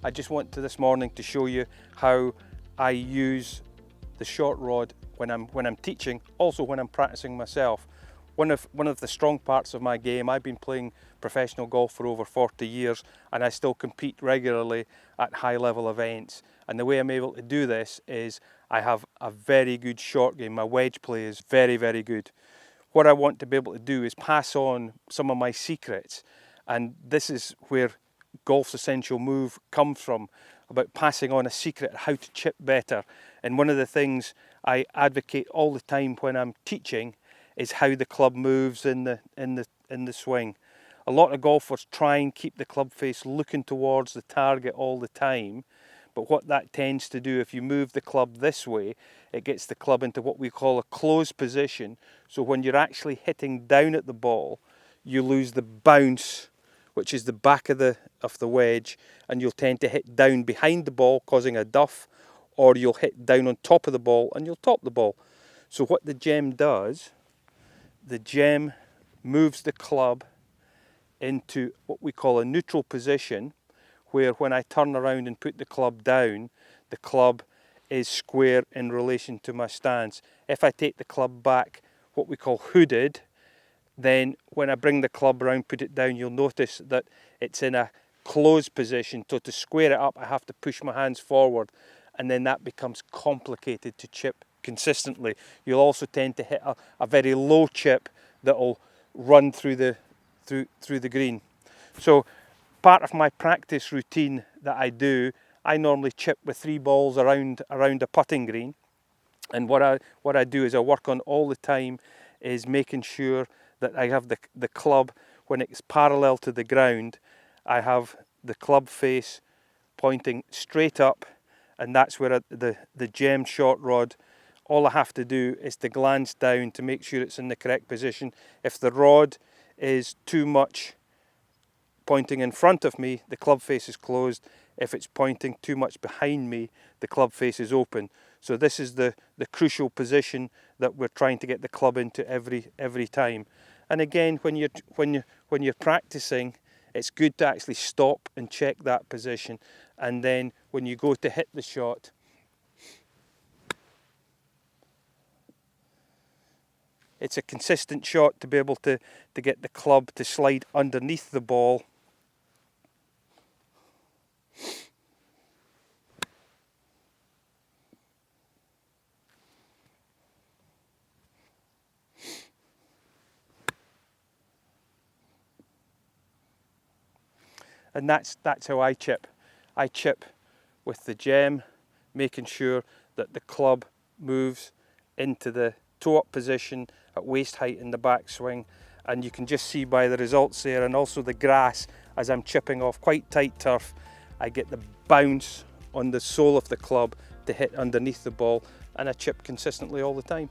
I just wanted this morning to show you how I use the short rod when I'm teaching, also when I'm practicing myself. One of the strong parts of my game, I've been playing professional golf for over 40 years and I still compete regularly at high level events. And the way I'm able to do this is I have a very good short game. My wedge play is very, very good. What I want to be able to do is pass on some of my secrets, and this is where Golf's Essential Move comes from, about passing on a secret how to chip better. And one of the things I advocate all the time when I'm teaching is how the club moves in the swing. A lot of golfers try and keep the club face looking towards the target all the time, but what that tends to do, if you move the club this way, it gets the club into what we call a closed position. So when you're actually hitting down at the ball, you lose the bounce, which is the back of the wedge, and you'll tend to hit down behind the ball, causing a duff, or you'll hit down on top of the ball and you'll top the ball. So what the gem does, the gem moves the club into what we call a neutral position, where when I turn around and put the club down, the club is square in relation to my stance. If I take the club back, what we call hooded, then when I bring the club around, put it down, you'll notice that it's in a closed position. So to square it up, I have to push my hands forward, and then that becomes complicated to chip consistently. You'll also tend to hit a very low chip that will run through the green. So part of my practice routine that I do, I normally chip with 3 balls around a putting green. And what I do is I work on all the time is making sure that I have the club, when it's parallel to the ground, I have the club face pointing straight up, and that's where the gem short rod, all I have to do is to glance down to make sure it's in the correct position. If the rod is too much pointing in front of me, the club face is closed. If it's pointing too much behind me, the club face is open. So this is the crucial position that we're trying to get the club into every time. And again, when you're practicing, it's good to actually stop and check that position. And then when you go to hit the shot, it's a consistent shot to be able to get the club to slide underneath the ball. And that's how I chip. I chip with the gem, making sure that the club moves into the toe-up position at waist height in the backswing. And you can just see by the results there, and also the grass, as I'm chipping off quite tight turf, I get the bounce on the sole of the club to hit underneath the ball, and I chip consistently all the time.